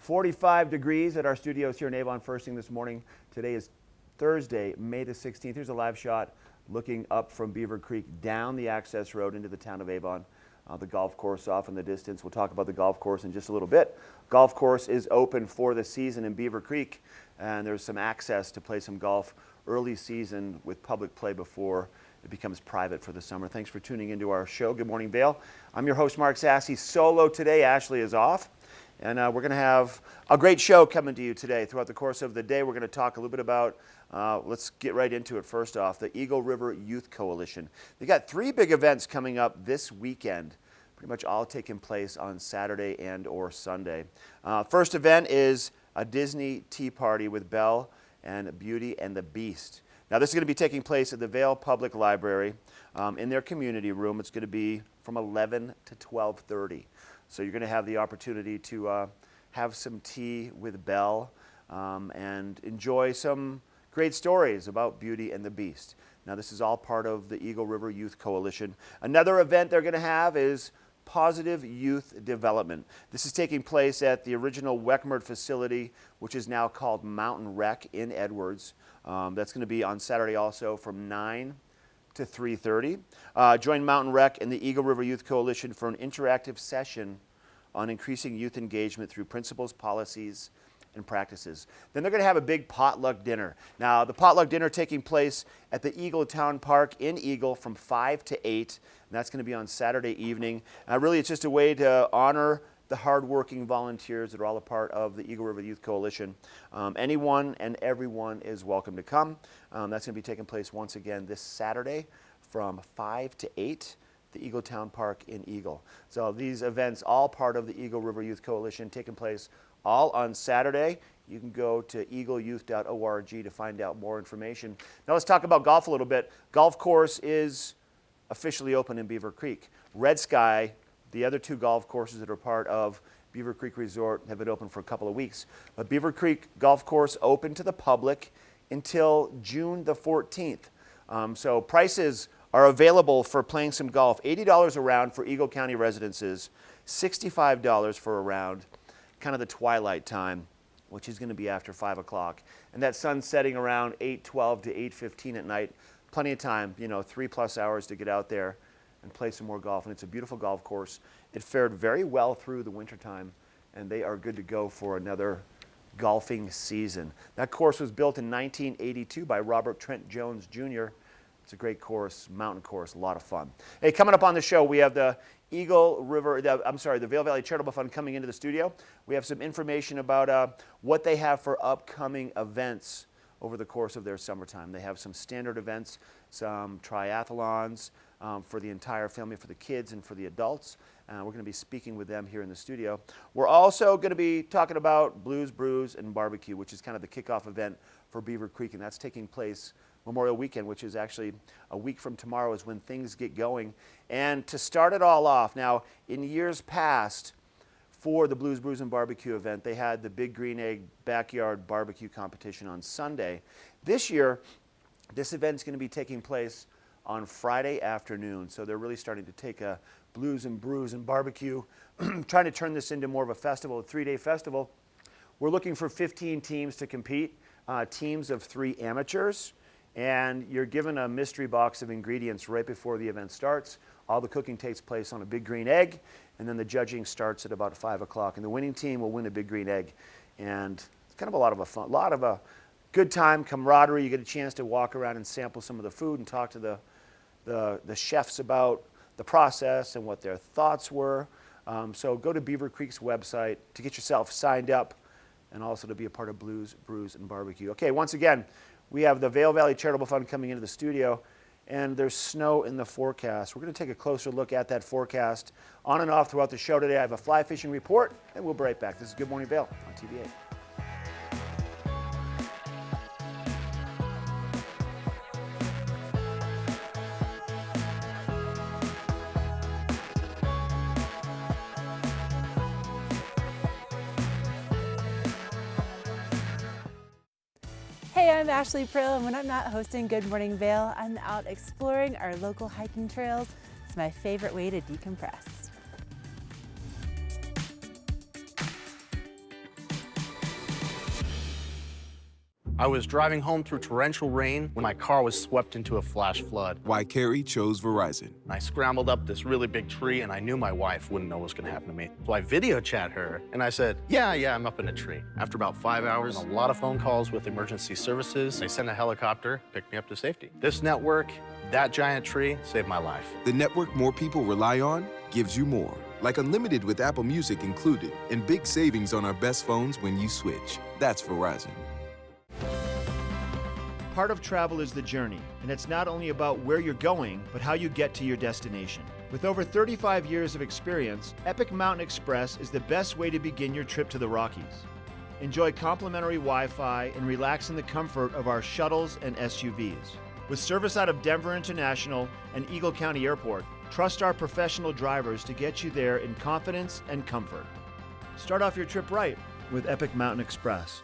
45 degrees at our studios here in Avon first thing this morning. Today is Thursday, May the 16th. Here's a live shot looking up from Beaver Creek down the access road into the town of Avon. The golf course off in the distance. We'll talk about the golf course in just a little bit. Golf course is open for the season in Beaver Creek, and there's some access to play some golf early season with public play before it becomes private for the summer. Thanks for tuning into our show. Good morning, Vail. I'm your host, Mark Sassy. Solo today. Ashley is off. And we're going to have a great show coming to you today. Throughout the course of the day, we're going to talk a little bit about, let's get right into it first off, the Eagle River Youth Coalition. They got 3 big events coming up this weekend, pretty much all taking place on Saturday and or Sunday. First event is a Disney tea party with Belle and Beauty and the Beast. Now this is going to be taking place at the Vail Public Library in their community room. It's going to be from 11 to 12:30. So you're going to have the opportunity to have some tea with Belle and enjoy some great stories about Beauty and the Beast. Now this is all part of the Eagle River Youth Coalition. Another event they're going to have is Positive Youth Development. This is taking place at the original Weckmert facility, which is now called Mountain Rec in Edwards. That's going to be on Saturday also from 9 to 3:30. Join Mountain Rec and the Eagle River Youth Coalition for an interactive session on increasing youth engagement through principles, policies, and practices. Then they're going to have a big potluck dinner. Now, the potluck dinner taking place at the Eagle Town Park in Eagle from 5 to 8, and that's going to be on Saturday evening. Really, it's just a way to honor the hardworking volunteers that are all a part of the Eagle River Youth Coalition. Anyone and everyone is welcome to come. That's going to be taking place once again this Saturday from 5 to 8, the Eagle Town Park in Eagle. So these events, all part of the Eagle River Youth Coalition, taking place all on Saturday. You can go to eagleYouth.org to find out more information. Now let's talk about golf a little bit. Golf course is officially open in Beaver Creek. Red Sky, the other 2 golf courses that are part of Beaver Creek Resort, have been open for a couple of weeks. But Beaver Creek Golf Course open to the public until June the 14th. So prices are available for playing some golf. $80 a round for Eagle County residences, $65 for a round, kind of the twilight time, which is going to be after 5 o'clock. And that sun's setting around 8:12 to 8:15 at night. Plenty of time, 3+ hours to get out there and play some more golf. And it's a beautiful golf course. It fared very well through the wintertime, and they are good to go for another golfing season. That course was built in 1982 by Robert Trent Jones Jr. It's a great course, mountain course, a lot of fun. Hey, coming up on the show, we have the the Vail Valley Charitable Fund coming into the studio. We have some information about what they have for upcoming events over the course of their summertime. They have some standard events, some triathlons for the entire family, for the kids and for the adults. We're going to be speaking with them here in the studio. We're also going to be talking about Blues, Brews, and Barbecue, which is kind of the kickoff event for Beaver Creek, and that's taking place Memorial Weekend, which is actually a week from tomorrow is when things get going. And to start it all off, now in years past, for the Blues, Brews, and Barbecue event, they had the Big Green Egg Backyard Barbecue Competition on Sunday. This year, this event's going to be taking place on Friday afternoon. So they're really starting to take a Blues and Brews and Barbecue, trying to turn this into more of a festival, a 3-day festival. We're looking for 15 teams to compete, teams of 3 amateurs. And you're given a mystery box of ingredients right before the event starts. All the cooking takes place on a Big Green Egg, and then the judging starts at about 5 o'clock. And the winning team will win a Big Green Egg. And it's kind of a lot of a good time, camaraderie. You get a chance to walk around and sample some of the food and talk to the chefs about the process and what their thoughts were. So go to Beaver Creek's website to get yourself signed up and also to be a part of Blues, Brews, and Barbecue. Okay, once again, we have the Vail Valley Charitable Fund coming into the studio, and there's snow in the forecast. We're going to take a closer look at that forecast on and off throughout the show today. I have a fly fishing report, and we'll be right back. This is Good Morning Vail on TV8. Hey, I'm Ashley Prill, and when I'm not hosting Good Morning Vail, I'm out exploring our local hiking trails. It's my favorite way to decompress. I was driving home through torrential rain when my car was swept into a flash flood. Why Carrie chose Verizon. I scrambled up this really big tree, and I knew my wife wouldn't know what was going to happen to me. So I video chat her, and I said, yeah, I'm up in a tree. After about 5 hours, and a lot of phone calls with emergency services, they sent a helicopter, picked me up to safety. This network, that giant tree, saved my life. The network more people rely on gives you more. Like unlimited with Apple Music included, and big savings on our best phones when you switch. That's Verizon. Part of travel is the journey, and it's not only about where you're going, but how you get to your destination. With over 35 years of experience, Epic Mountain Express is the best way to begin your trip to the Rockies. Enjoy complimentary Wi-Fi and relax in the comfort of our shuttles and SUVs. With service out of Denver International and Eagle County Airport, trust our professional drivers to get you there in confidence and comfort. Start off your trip right with Epic Mountain Express.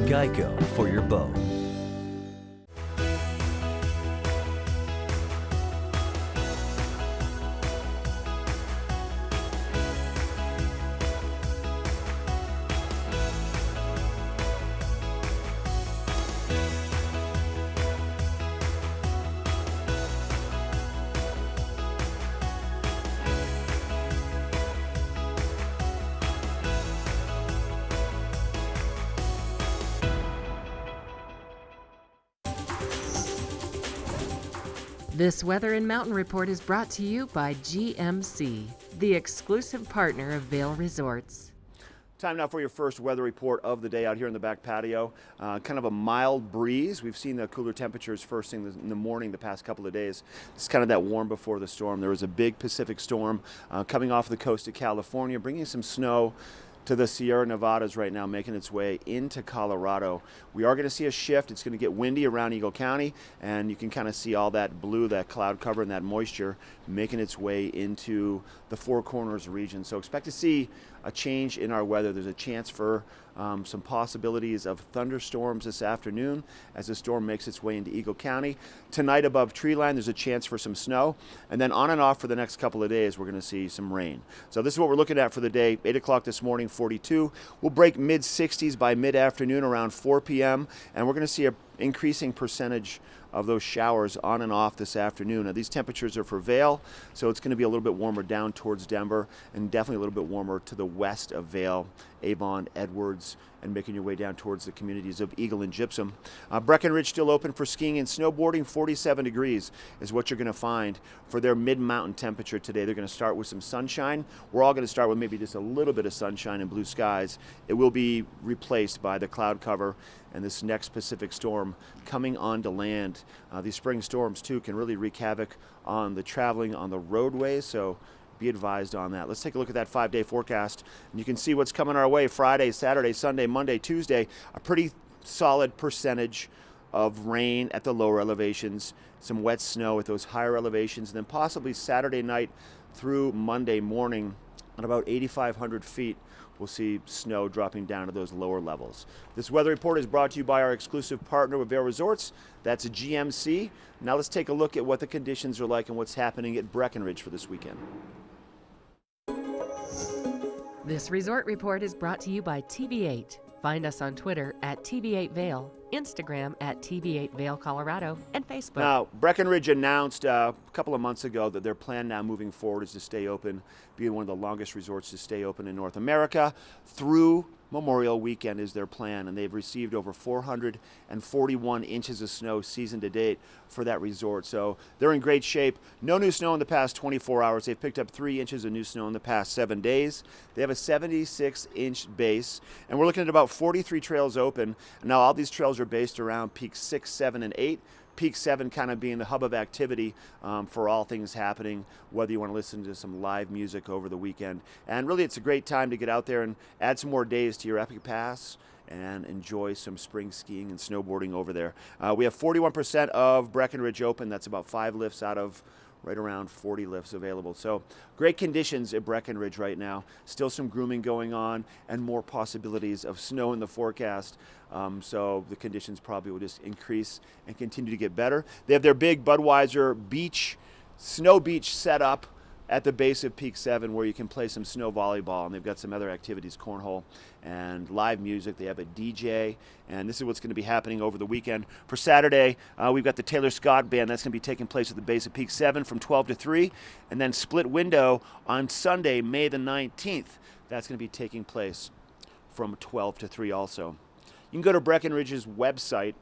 Geico for your boat. This Weather and Mountain Report is brought to you by GMC, the exclusive partner of Vail Resorts. Time now for your first weather report of the day out here in the back patio. Kind of a mild breeze. We've seen the cooler temperatures first thing in the morning the past couple of days. It's kind of that warm before the storm. There was a big Pacific storm coming off the coast of California, bringing some snow to the Sierra Nevadas right now, making its way into Colorado. We are going to see a shift. It's going to get windy around Eagle County, and you can kind of see all that blue, that cloud cover, and that moisture making its way into the Four Corners region. So expect to see a change in our weather. There's a chance for some possibilities of thunderstorms this afternoon as the storm makes its way into Eagle County. Tonight above treeline, there's a chance for some snow. And then on and off for the next couple of days, we're going to see some rain. So this is what we're looking at for the day. 8 o'clock this morning, 42. We'll break mid-60s by mid-afternoon around 4 p.m. And we're going to see an increasing percentage of those showers on and off this afternoon. Now, these temperatures are for Vail, so it's going to be a little bit warmer down towards Denver and definitely a little bit warmer to the west of Vail, Avon, Edwards, and making your way down towards the communities of Eagle and Gypsum. Breckenridge still open for skiing and snowboarding. 47 degrees is what you're going to find for their mid-mountain temperature today. They're going to start with some sunshine. We're all going to start with maybe just a little bit of sunshine and blue skies. It will be replaced by the cloud cover and this next Pacific storm coming onto land. These spring storms, too, can really wreak havoc on the traveling on the roadways, so be advised on that. Let's take a look at that 5-day forecast, and you can see what's coming our way Friday, Saturday, Sunday, Monday, Tuesday. A pretty solid percentage of rain at the lower elevations, some wet snow at those higher elevations, and then possibly Saturday night through Monday morning at about 8,500 feet. We'll see snow dropping down to those lower levels. This weather report is brought to you by our exclusive partner with Vail Resorts. That's a GMC. Now let's take a look at what the conditions are like and what's happening at Breckenridge for this weekend. This resort report is brought to you by TV8. Find us on Twitter at TV8 Vail, Instagram at TV8 Vail Colorado, and Facebook. Now, Breckenridge announced a couple of months ago that their plan now moving forward is to stay open, being one of the longest resorts to stay open in North America through Memorial Weekend is their plan, and they've received over 441 inches of snow season to date for that resort. So they're in great shape. No new snow in the past 24 hours. They've picked up 3 inches of new snow in the past 7 days. They have a 76-inch base, and we're looking at about 43 trails open. Now all these trails are based around peaks 6, 7, and 8. Peak 7 kind of being the hub of activity for all things happening, whether you want to listen to some live music over the weekend. And really, it's a great time to get out there and add some more days to your Epic Pass and enjoy some spring skiing and snowboarding over there. We have 41% of Breckenridge open. That's about 5 lifts out of right around 40 lifts available. So great conditions at Breckenridge right now. Still some grooming going on and more possibilities of snow in the forecast. So the conditions probably will just increase and continue to get better. They have their big Budweiser snow beach set up at the base of Peak 7 where you can play some snow volleyball, and they've got some other activities, cornhole and live music. They have a DJ, and this is what's going to be happening over the weekend. For Saturday, we've got the Taylor Scott Band. That's going to be taking place at the base of Peak 7 from 12 to 3, and then Split Window on Sunday, May the 19th. That's going to be taking place from 12 to 3 also. You can go to Breckenridge's website,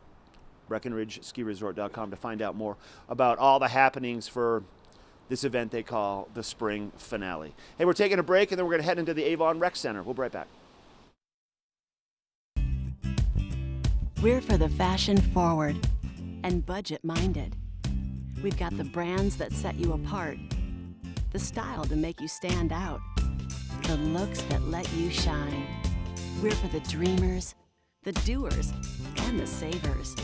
BreckenridgeSkiResort.com, to find out more about all the happenings for this event they call the Spring Finale. Hey, we're taking a break, and then we're going to head into the Avon Rec Center. We'll be right back. We're for the fashion forward and budget minded. We've got the brands that set you apart, the style to make you stand out, the looks that let you shine. We're for the dreamers, the doers, and the savers.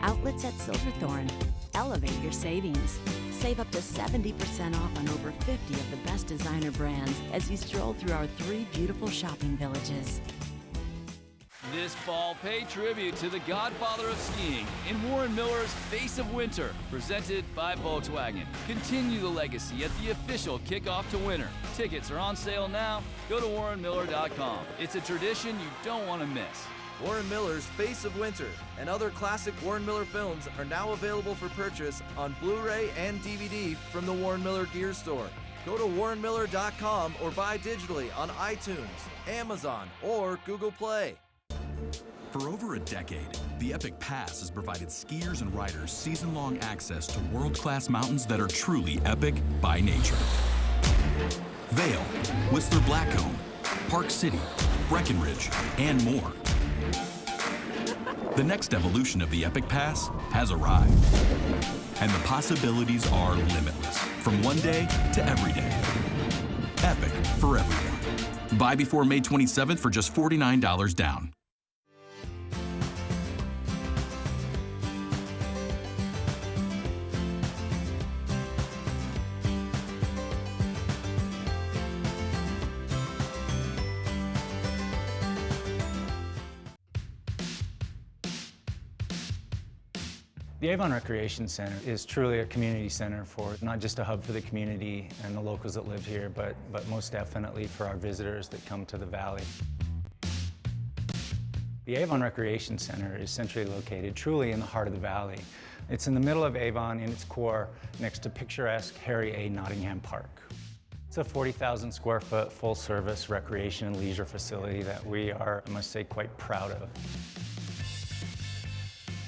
Outlets at Silverthorne. Elevate your savings. Save up to 70% off on over 50 of the best designer brands as you stroll through our 3 beautiful shopping villages. This fall, pay tribute to the godfather of skiing in Warren Miller's Face of Winter, presented by Volkswagen. Continue the legacy at the official kickoff to winter. Tickets are on sale now. Go to warrenmiller.com. It's a tradition you don't want to miss. Warren Miller's Face of Winter and other classic Warren Miller films are now available for purchase on Blu-ray and DVD from the Warren Miller Gear Store. Go to warrenmiller.com or buy digitally on iTunes, Amazon, or Google Play. For over a decade, the Epic Pass has provided skiers and riders season-long access to world-class mountains that are truly epic by nature. Vail, Whistler Blackcomb, Park City, Breckenridge, and more. The next evolution of the Epic Pass has arrived, and the possibilities are limitless, from one day to every day. Epic for everyone. Buy before May 27th for just $49 down. The Avon Recreation Center is truly a community center for not just a hub for the community and the locals that live here, but most definitely for our visitors that come to the valley. The Avon Recreation Center is centrally located truly in the heart of the valley. It's in the middle of Avon in its core next to picturesque Harry A. Nottingham Park. It's a 40,000 square foot full service recreation and leisure facility that we are, I must say, quite proud of.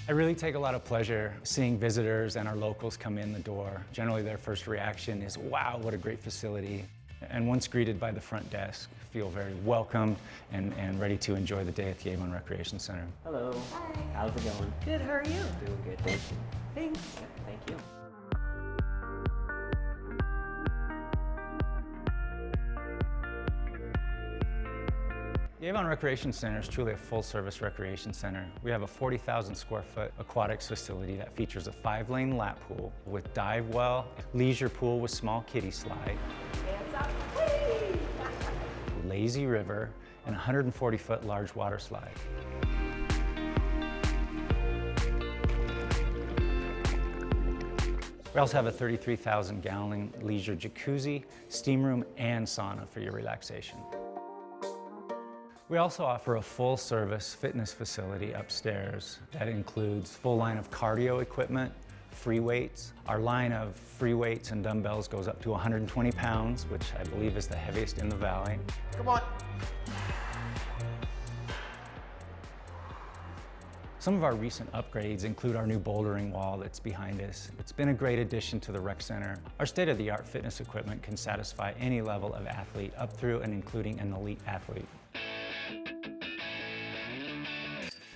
I really take a lot of pleasure seeing visitors and our locals come in the door. Generally, their first reaction is, wow, what a great facility. And once greeted by the front desk, feel very welcomed and ready to enjoy the day at the Avon Recreation Center. Hello. Hi. How's it going? Good, how are you? Doing good, thank you. Thanks. Thank you. The Avon Recreation Center is truly a full-service recreation center. We have a 40,000 square foot aquatics facility that features a 5-lane lap pool with dive well, leisure pool with small kiddie slide, lazy river, and 140-foot large water slide. We also have a 33,000-gallon leisure jacuzzi, steam room, and sauna for your relaxation. We also offer a full-service fitness facility upstairs that includes full line of cardio equipment, free weights. Our line of free weights and dumbbells goes up to 120 pounds, which I believe is the heaviest in the valley. Come on. Some of our recent upgrades include our new bouldering wall that's behind us. It's been a great addition to the rec center. Our state-of-the-art fitness equipment can satisfy any level of athlete up through and including an elite athlete.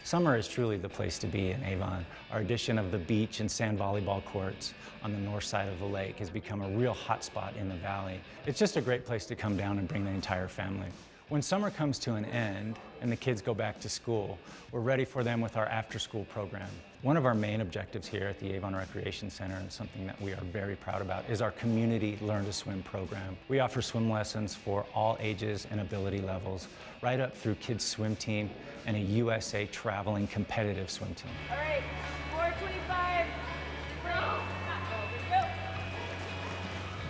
Summer is truly the place to be in Avon. Our addition of the beach and sand volleyball courts on the north side of the lake has become a real hotspot in the valley. It's just a great place to come down and bring the entire family. When summer comes to an end and the kids go back to school, we're ready for them with our after-school program. One of our main objectives here at the Avon Recreation Center, and something that we are very proud about, is our community Learn to Swim program. We offer swim lessons for all ages and ability levels, right up through kids swim team and a USA traveling competitive swim team. All right, 425. Go.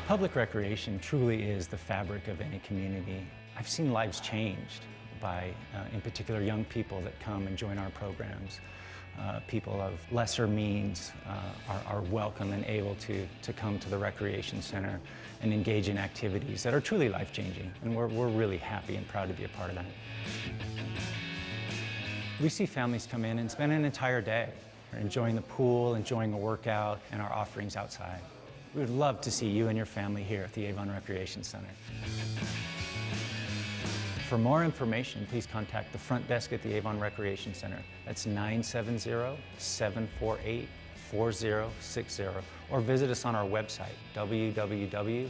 Public recreation truly is the fabric of any community. I've seen lives changed by, in particular, young people that come and join our programs. People of lesser means are welcome and able to come to the Recreation Center and engage in activities that are truly life-changing, and we're really happy and proud to be a part of that. We see families come in and spend an entire day enjoying the pool, enjoying a workout, and our offerings outside. We would love to see you and your family here at the Avon Recreation Center. For more information, please contact the front desk at the Avon Recreation Center. That's 970-748-4060, or visit us on our website, www.avon.org.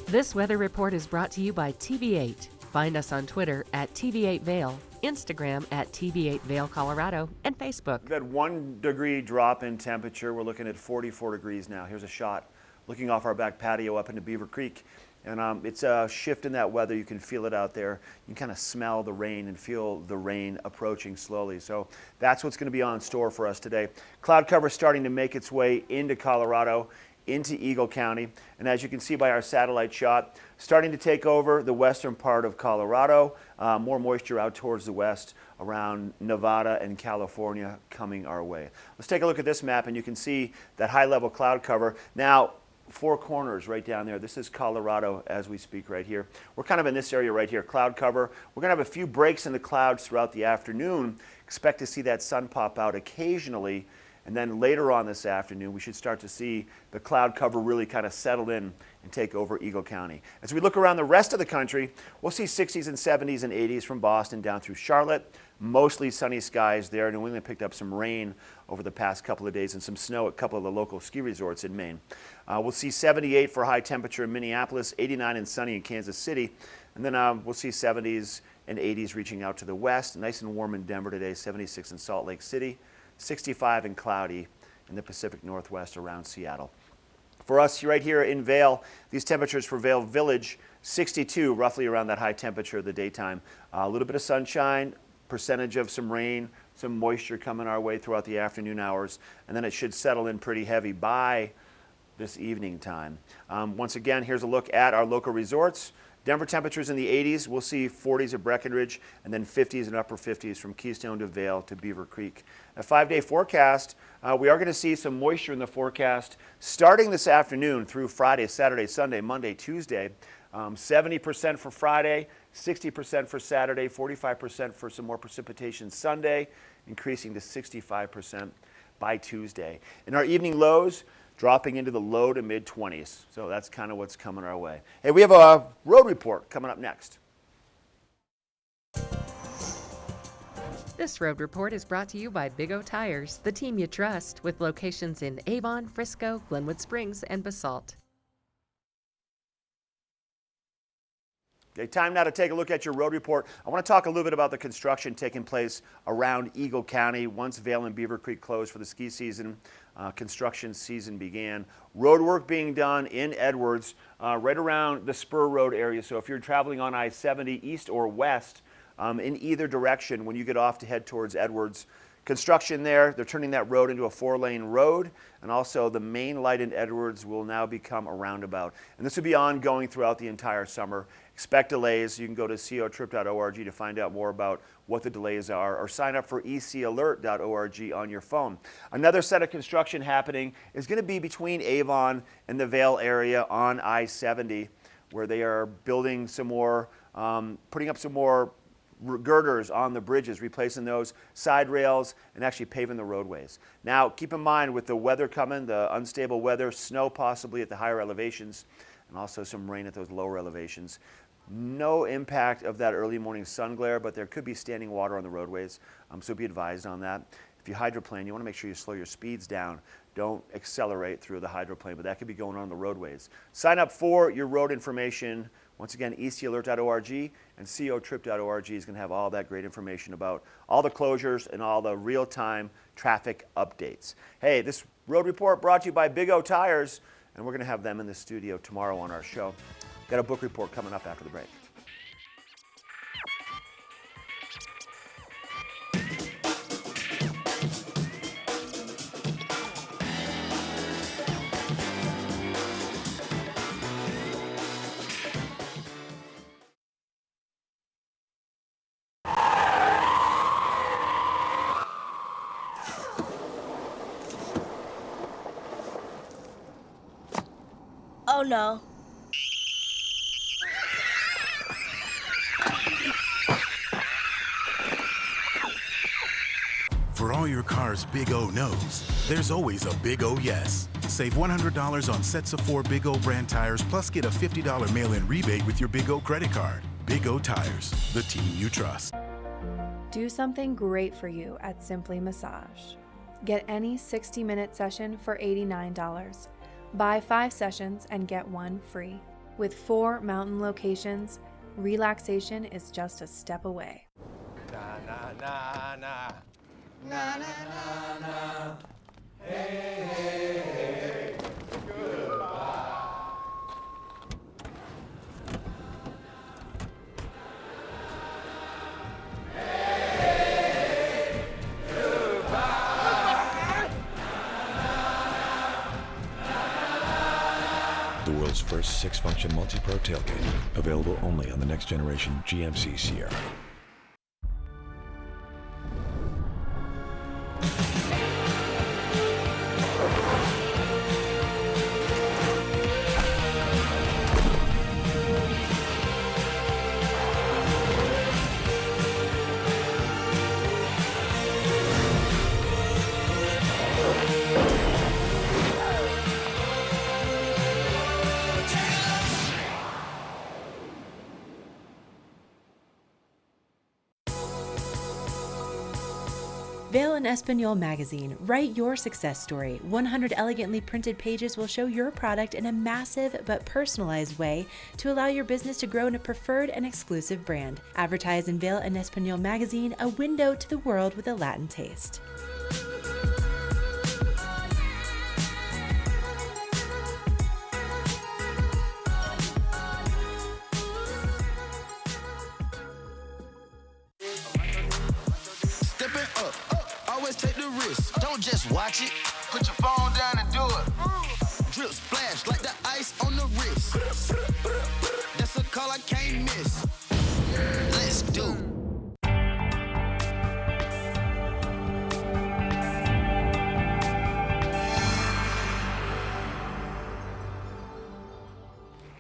This weather report is brought to you by TV8. Find us on Twitter at TV8 Vail, Instagram at TV8 Vail, Colorado, and Facebook. We've had 1 degree drop in temperature. We're looking at 44 degrees now. Here's a shot looking off our back patio up into Beaver Creek. And it's a shift in that weather. You can feel it out there. You can kind of smell the rain and feel the rain approaching slowly. So that's what's going to be on store for us today. Cloud cover starting to make its way into Colorado, into Eagle County, and as you can see by our satellite shot, starting to take over the western part of Colorado, more moisture out towards the west around Nevada and California coming our way. Let's take a look at this map, and you can see that high-level cloud cover. Now, 4 corners right down there. This is Colorado as we speak right here. We're kind of in this area right here, cloud cover. We're going to have a few breaks in the clouds throughout the afternoon. Expect to see that sun pop out occasionally. And then later on this afternoon, we should start to see the cloud cover really kind of settle in and take over Eagle County. As we look around the rest of the country, we'll see 60s and 70s and 80s from Boston down through Charlotte. Mostly sunny skies there. New England picked up some rain over the past couple of days and some snow at a couple of the local ski resorts in Maine. We'll see 78 for high temperature in Minneapolis, 89 and sunny in Kansas City. And then we'll see 70s and 80s reaching out to the west. Nice and warm in Denver today, 76 in Salt Lake City. 65 and cloudy in the Pacific Northwest around Seattle. For us right here in Vail, these temperatures for Vail Village, 62, roughly around that high temperature of the daytime. A little bit of sunshine, percentage of some rain, some moisture coming our way throughout the afternoon hours, and then it should settle in pretty heavy by this evening time. Once again, here's a look at our local resorts. Denver temperatures in the 80s. We'll see 40s at Breckenridge and then 50s and upper 50s from Keystone to Vail to Beaver Creek. A 5-day forecast, we are going to see some moisture in the forecast starting this afternoon through Friday, Saturday, Sunday, Monday, Tuesday. 70% for Friday, 60% for Saturday, 45% for some more precipitation Sunday, increasing to 65% by Tuesday. In our evening lows, dropping into the low to mid-20s. So that's kind of what's coming our way. Hey, we have a road report coming up next. This road report is brought to you by Big O Tires, the team you trust, with locations in Avon, Frisco, Glenwood Springs, and Basalt. Okay, time now to take a look at your road report. I want to talk a little bit about the construction taking place around Eagle County. Once Vail and Beaver Creek closed for the ski season, construction season began. Road work being done in Edwards, right around the Spur Road area. So if you're traveling on I-70 east or west, in either direction when you get off to head towards Edwards, construction there, they're turning that road into a 4-lane road, and also the main light in Edwards will now become a roundabout. And this will be ongoing throughout the entire summer. Expect delays. You can go to cotrip.org to find out more about what the delays are, or sign up for ecalert.org on your phone. Another set of construction happening is going to be between Avon and the Vail area on I-70, where they are building some more, putting up some more girders on the bridges, replacing those side rails and actually paving the roadways. Now, keep in mind with the weather coming, the unstable weather, snow possibly at the higher elevations, and also some rain at those lower elevations. No impact of that early morning sun glare, but there could be standing water on the roadways, so be advised on that. If you hydroplane, you want to make sure you slow your speeds down. Don't accelerate through the hydroplane, but that could be going on the roadways. Sign up for your road information. Once again, ecalert.org and cotrip.org is going to have all that great information about all the closures and all the real-time traffic updates. Hey, this road report brought to you by Big O Tires, and we're going to have them in the studio tomorrow on our show. Got a book report coming up after the break. Oh no. For all your car's Big O no's, there's always a Big O yes. Save $100 on sets of 4 Big O brand tires, plus get a $50 mail-in rebate with your Big O credit card. Big O Tires, the team you trust. Do something great for you at Simply Massage. Get any 60-minute session for $89. Buy 5 sessions and get 1 free. With 4 mountain locations, relaxation is just a step away. Na na na na. Na na na na. Hey, hey, hey. Goodbye. Hey, goodbye. The world's first 6-function multi-pro tailgate, available only on the next generation GMC Sierra. Vail and Espanol magazine. Write your success story. 100 elegantly printed pages will show your product in a massive but personalized way to allow your business to grow in a preferred and exclusive brand. Advertise in Vail and Espanol magazine, a window to the world with a Latin taste. Stepping up, always take the risk. Don't just watch it. Put your phone down and do it. Drip splash like the ice on the wrist. That's a call I can't miss. Let's do.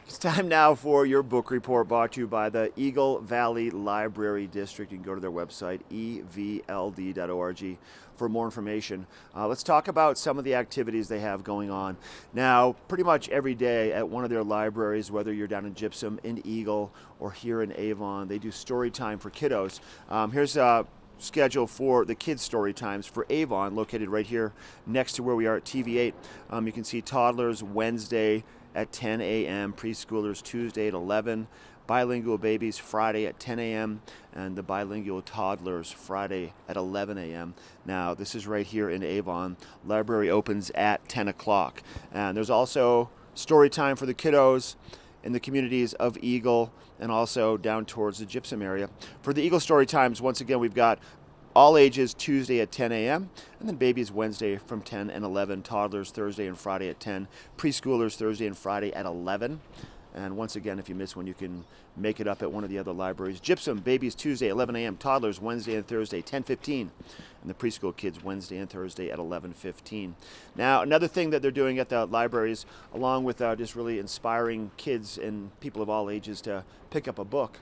It's time now for your book report, brought to you by the Eagle Valley Library District. You can go to their website, evld.org, for more information. Let's talk about some of the activities they have going on. Now, pretty much every day at one of their libraries, whether you're down in Gypsum, in Eagle, or here in Avon, they do story time for kiddos. Here's a schedule for the kids' story times for Avon, located right here next to where we are at TV8. You can see toddlers Wednesday at 10 a.m., preschoolers Tuesday at 11, bilingual babies Friday at 10 a.m., and the bilingual toddlers Friday at 11 a.m. Now, this is right here in Avon. Library opens at 10 o'clock. And there's also story time for the kiddos in the communities of Eagle and also down towards the Gypsum area. For the Eagle story times, once again, we've got all ages Tuesday at 10 a.m., and then babies Wednesday from 10 and 11, toddlers Thursday and Friday at 10, preschoolers Thursday and Friday at 11. And once again, if you miss one, you can make it up at one of the other libraries. Gypsum, babies Tuesday, 11 a.m., toddlers Wednesday and Thursday, 10:15, and the preschool kids Wednesday and Thursday at 11:15. Now, another thing that they're doing at the libraries, along with just really inspiring kids and people of all ages to pick up a book,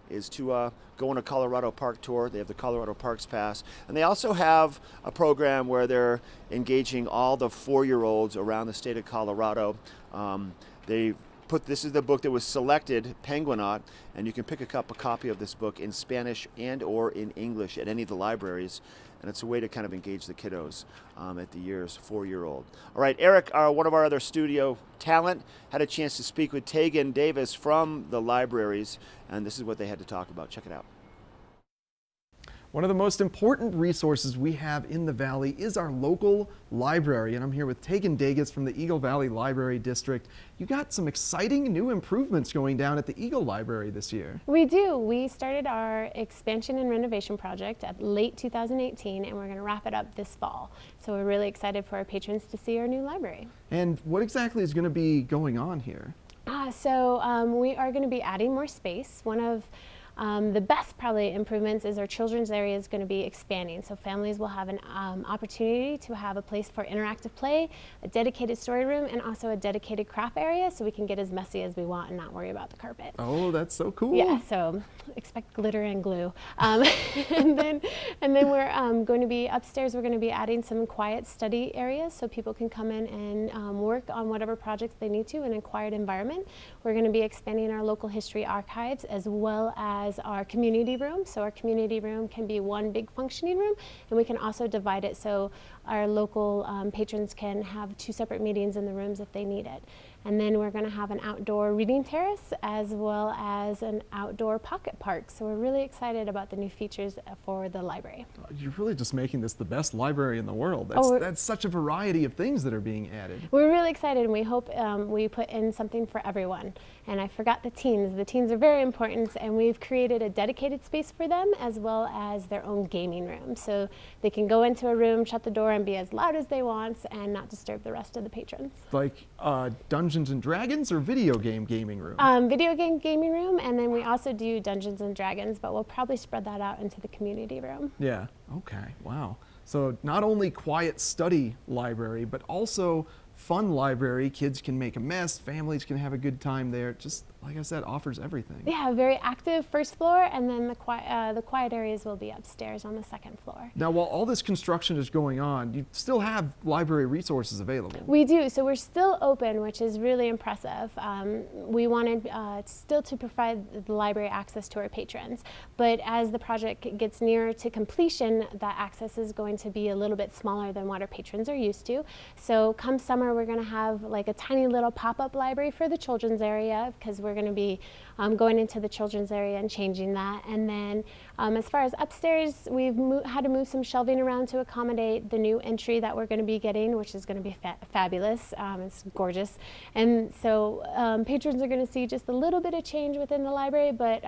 is to go on a Colorado Park tour. They have the Colorado Parks Pass. And they also have a program where they're engaging all the 4-year-olds around the state of Colorado. They this is the book that was selected, Penguinaut, and you can pick up a copy of this book in Spanish and or in English at any of the libraries. And it's a way to kind of engage the kiddos at the year's 4-year-old. All right, Eric, one of our other studio talent, had a chance to speak with Tegan Davis from the libraries, and this is what they had to talk about. Check it out. One of the most important resources we have in the Valley is our local library, and I'm here with Tegan Davis from the Eagle Valley Library District. You got some exciting new improvements going down at the Eagle Library this year. We do. We started our expansion and renovation project at late 2018, and we're going to wrap it up this fall. So we're really excited for our patrons to see our new library. And what exactly is going to be going on here? We are going to be adding more space. One of the best probably improvements is our children's area is going to be expanding, so families will have an opportunity to have a place for interactive play, a dedicated story room, and also a dedicated craft area, so we can get as messy as we want and not worry about the carpet. Oh, that's so cool. Yeah, so expect glitter and glue. And then we're going to be upstairs, we're going to be adding some quiet study areas so people can come in and work on whatever projects they need to in a quiet environment. We're going to be expanding our local history archives as well as our community room. So our community room can be one big functioning room, and we can also divide it so our local patrons can have 2 separate meetings in the rooms if they need it. And then we're going to have an outdoor reading terrace as well as an outdoor pocket park. So we're really excited about the new features for the library. You're really just making this the best library in the world. That's such a variety of things that are being added. We're really excited, and we hope we put in something for everyone. And I forgot the teens. The teens are very important, and we've created a dedicated space for them as well as their own gaming room. So they can go into a room, shut the door, and be as loud as they want and not disturb the rest of the patrons. Like Dungeons and Dragons or video game gaming room? Video game gaming room, and then we also do Dungeons and Dragons, but we'll probably spread that out into the community room. Yeah, okay, wow. So not only quiet study library, but also fun library. Kids can make a mess, families can have a good time there. Just like I said, offers everything. Yeah, very active first floor, and then the quiet areas will be upstairs on the 2nd floor. Now, while all this construction is going on, you still have library resources available. We do, so we're still open, which is really impressive. We wanted still to provide the library access to our patrons, but as the project gets nearer to completion, that access is going to be a little bit smaller than what our patrons are used to. So come summer, we're going to have like a tiny little pop-up library for the children's area, because we're going to be going into the children's area and changing that. And then as far as upstairs, we've had to move some shelving around to accommodate the new entry that we're going to be getting, which is going to be fabulous. It's gorgeous. And so patrons are going to see just a little bit of change within the library, but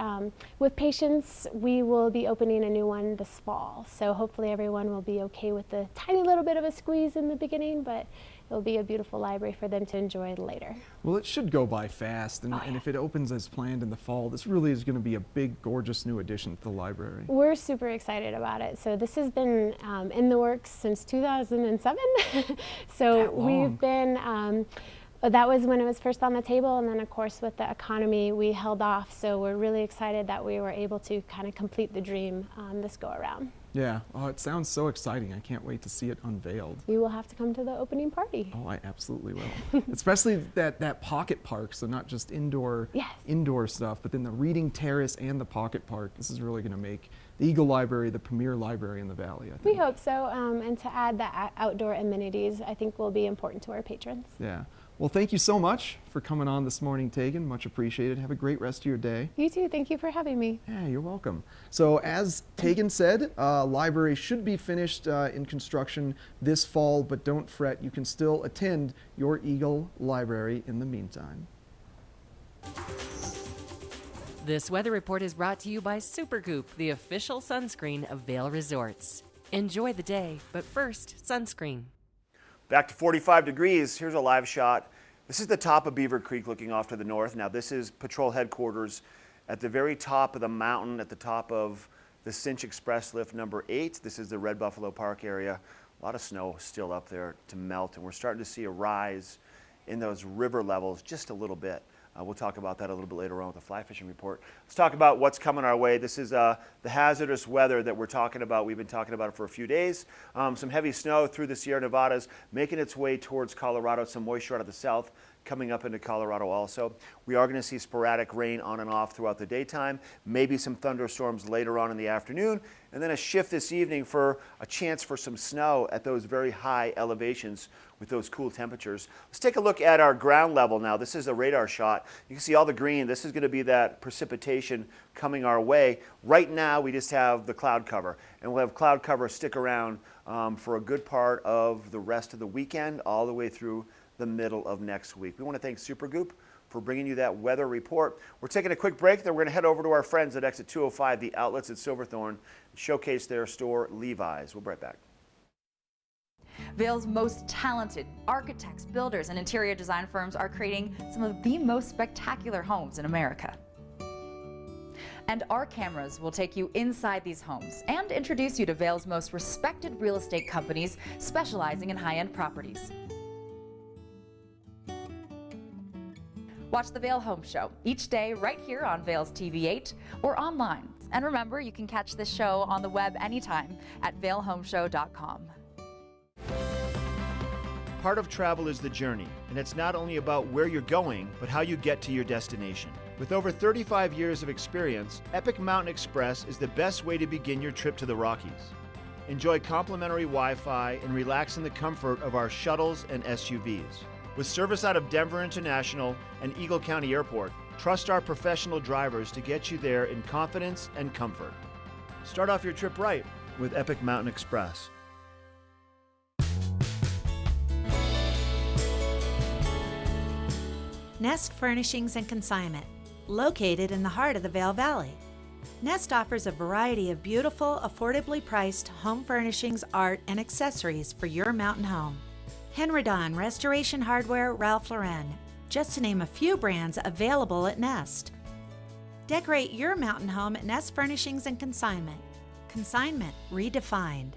with patience, we will be opening a new one this fall. So hopefully everyone will be okay with the tiny little bit of a squeeze in the beginning, but it'll be a beautiful library for them to enjoy later. Well, it should go by fast, and if it opens as planned in the fall, this really is going to be a big, gorgeous new addition to the library. We're super excited about it. So this has been in the works since 2007. So we've been, that was when it was first on the table, and then of course with the economy we held off. So we're really excited that we were able to kind of complete the dream this go around. Yeah, oh, it sounds so exciting. I can't wait to see it unveiled. You will have to come to the opening party. Oh, I absolutely will. Especially that pocket park, so not just indoor stuff, but then the reading terrace and the pocket park. This is really going to make the Eagle Library the premier library in the Valley, I think. We hope so, and to add the outdoor amenities, I think will be important to our patrons. Yeah. Well, thank you so much for coming on this morning, Tegan. Much appreciated. Have a great rest of your day. You too. Thank you for having me. Yeah, you're welcome. So as Tegan said, library should be finished in construction this fall, but don't fret. You can still attend your Eagle Library in the meantime. This weather report is brought to you by Supergoop, the official sunscreen of Vail Resorts. Enjoy the day, but first, sunscreen. Back to 45 degrees. Here's a live shot. This is the top of Beaver Creek looking off to the north. Now this is patrol headquarters at the very top of the mountain, at the top of the Cinch Express Lift number 8. This is the Red Buffalo Park area. A lot of snow still up there to melt, and we're starting to see a rise in those river levels just a little bit. We'll talk about that a little bit later on with the fly fishing report. Let's talk about what's coming our way. This is the hazardous weather that we're talking about. We've been talking about it for a few days. Some heavy snow through the Sierra Nevadas, making its way towards Colorado. Some moisture out of the south coming up into Colorado also. We are going to see sporadic rain on and off throughout the daytime, maybe some thunderstorms later on in the afternoon, and then a shift this evening for a chance for some snow at those very high elevations with those cool temperatures. Let's take a look at our ground level now. This is a radar shot. You can see all the green. This is going to be that precipitation coming our way. Right now, we just have the cloud cover, and we'll have cloud cover stick around for a good part of the rest of the weekend, all the way through the middle of next week. We want to thank Supergoop for bringing you that weather report. We're taking a quick break, then we're going to head over to our friends at exit 205, the outlets at Silverthorne, and showcase their store, Levi's. We'll be right back. Vail's most talented architects, builders, and interior design firms are creating some of the most spectacular homes in America. And our cameras will take you inside these homes and introduce you to Vail's most respected real estate companies specializing in high-end properties. Watch the Vail Home Show each day right here on Vail's TV8 or online. And remember, you can catch this show on the web anytime at vailhomeshow.com. Part of travel is the journey, and it's not only about where you're going, but how you get to your destination. With over 35 years of experience, Epic Mountain Express is the best way to begin your trip to the Rockies. Enjoy complimentary Wi-Fi and relax in the comfort of our shuttles and SUVs. With service out of Denver International and Eagle County Airport, trust our professional drivers to get you there in confidence and comfort. Start off your trip right with Epic Mountain Express. Nest Furnishings and Consignment, located in the heart of the Vail Valley. Nest offers a variety of beautiful, affordably priced home furnishings, art, and accessories for your mountain home. Henredon, Restoration Hardware, Ralph Lauren, just to name a few brands available at Nest. Decorate your mountain home at Nest Furnishings and Consignment. Consignment redefined.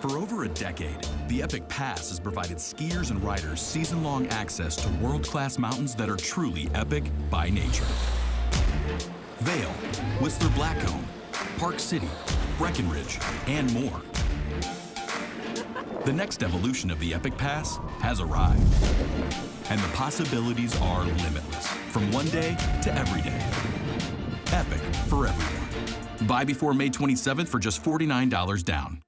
For over a decade, the Epic Pass has provided skiers and riders season-long access to world-class mountains that are truly epic by nature. Vail, Whistler Blackcomb, Park City, Breckenridge, and more. The next evolution of the Epic Pass has arrived, and the possibilities are limitless, from one day to every day. Epic for everyone. Buy before May 27th for just $49 down.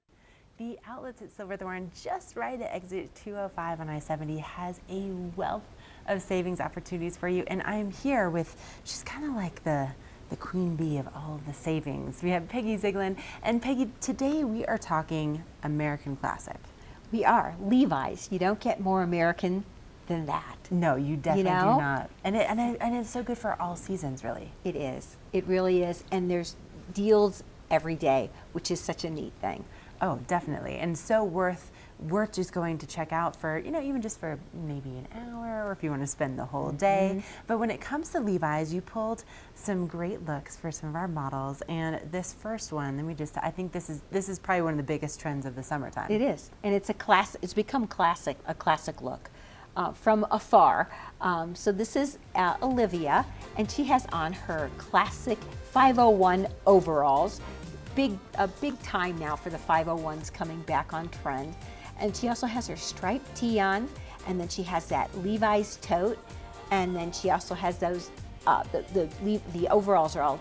The outlets at Silverthorne, just right at exit 205 on I-70, has a wealth of savings opportunities for you. And I'm here with, she's kind of like the queen bee of all of the savings. We have Peggy Ziegland. And Peggy, today we are talking American Classic. We are. Levi's. You don't get more American than that. No, you definitely do not. And it's so good for all seasons, really. It is. It really is. And there's deals every day, which is such a neat thing. Oh, definitely. And so worth just going to check out for, even just for maybe an hour, or if you want to spend the whole day. But when it comes to Levi's, you pulled some great looks for some of our models. And this first one, I think this is probably one of the biggest trends of the summertime. It is. And it's it's become classic, a classic look from afar. So this is Olivia, and she has on her classic 501 overalls. A big time now for the 501s coming back on trend. And she also has her striped tee on, and then she has that Levi's tote, and then she also has those, the overalls are all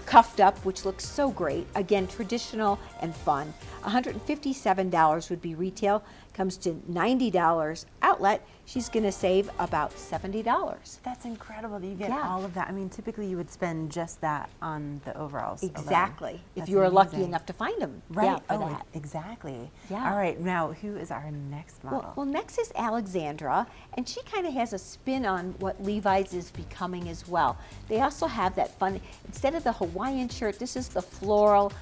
cuffed up, which looks so great. Again, traditional and fun. $157 would be retail, comes to $90 outlet. She's gonna save about $70. That's incredible that you get all of that. I mean, typically you would spend just that on the overalls. Exactly. If you were lucky enough to find them. Right. Yeah, for oh, that. Exactly. Yeah. All right. Now, who is our next model? Well, next is Alexandra, and she kind of has a spin on what Levi's is becoming as well. They also have that fun, instead of the Hawaiian shirt, this is the floral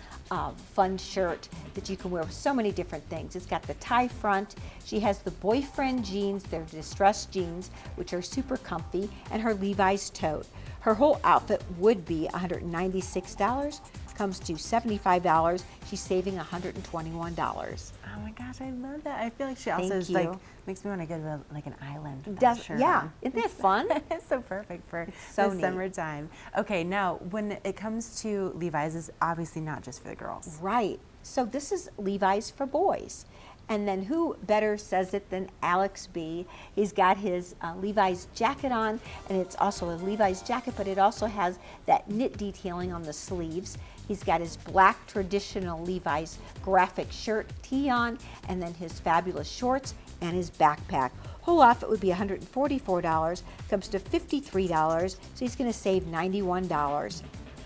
fun shirt that you can wear with so many different things. It's got the tie front. She has the boyfriend jeans, they're distressed jeans, which are super comfy, and her Levi's tote. Her whole outfit would be $196, comes to $75. She's saving $121. Oh my gosh, I love that. I feel like she also is like, makes me want to go to like an island. Yeah, isn't that fun? It's so perfect for so the summertime. Okay, now when it comes to Levi's, is obviously not just for the girls. Right. So this is Levi's for boys. And then who better says it than Alex B? He's got his Levi's jacket on, and it's also a Levi's jacket, but it also has that knit detailing on the sleeves. He's got his black traditional Levi's graphic shirt tee on, and then his fabulous shorts and his backpack. Whole outfit would be $144, comes to $53, so he's gonna save $91.